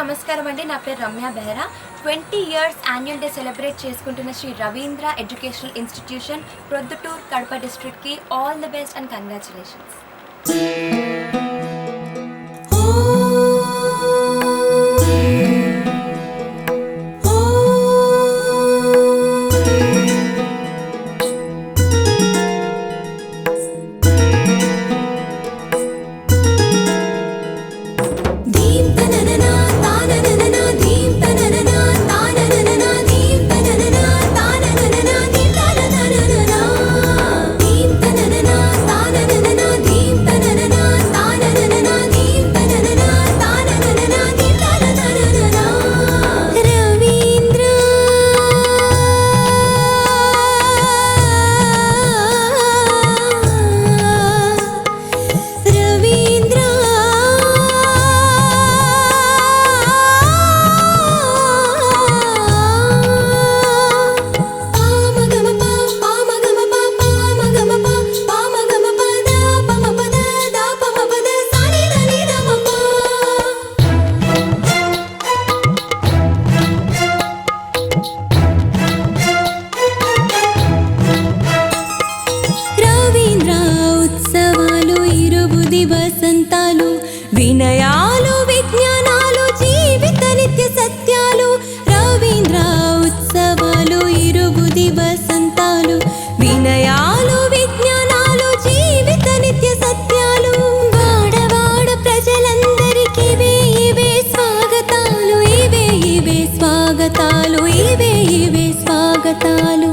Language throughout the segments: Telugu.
నమస్కారం అండి. నా పేరు Ramya Behera. 20 years annual day celebrate చేసుకుంటున్న శ్రీ రవీంద్ర ఎడ్యుకేషనల్ ఇన్స్టిట్యూషన్ ప్రొద్దుటూర్ కడప డిస్ట్రిక్ట్కి all the best and congratulations. వినయాలు విజ్ఞానాలు జీవిత నిత్య సత్యాలు రవీంద్ర ఉత్సవాలు ఇరుబుది వసంతాలు వినయాలు విజ్ఞానాలు జీవిత నిత్య సత్యాలు వాడవాడ ప్రజలందరికీ ఇవే స్వాగతాలు ఇవే స్వాగతాలు ఇవే స్వాగతాలు.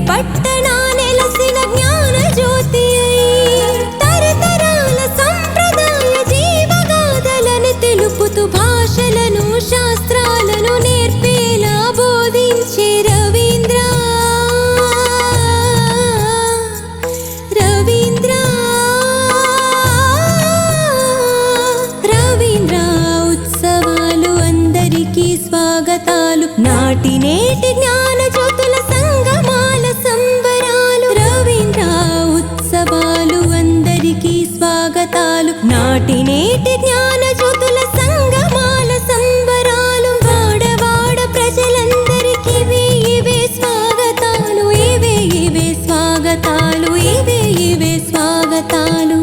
పట్టణా నెలసిన జ్ఞాన జ్యోతి తరతరాల సంప్రదాయ జీవగాథలను తెలుపుతూ భాషలను శాస్త్రాలను నేర్పేలా బోధించే రవీంద్ర ఉత్సవాలు అందరికీ స్వాగతాలు. నాటి నేటి జ్ఞాన జ్యోతుల సంగమాల సంబరాలు రవీంద్ర ఉత్సవాలు అందరికీ స్వాగతాలు. నాటి నేటి జ్ఞాన జ్యోతుల సంగమాల సంబరాలు వాడవాడ ప్రజలందరికీ ఇవే స్వాగతాలు ఇవే స్వాగతాలు ఇవే స్వాగతాలు.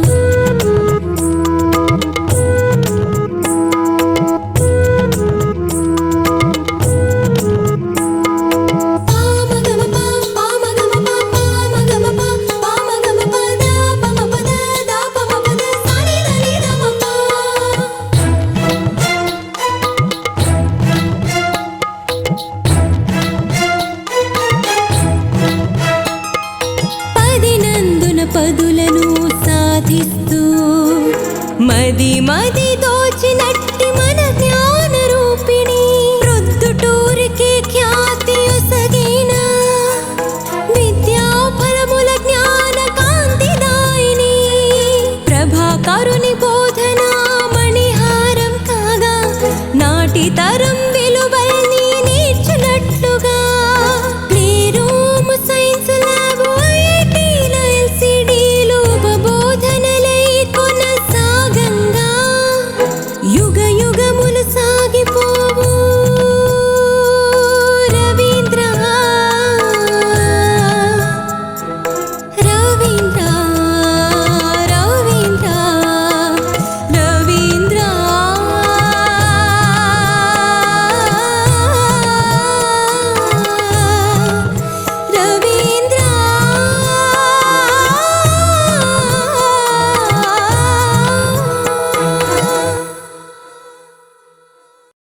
పదులను సాధిస్తూ మది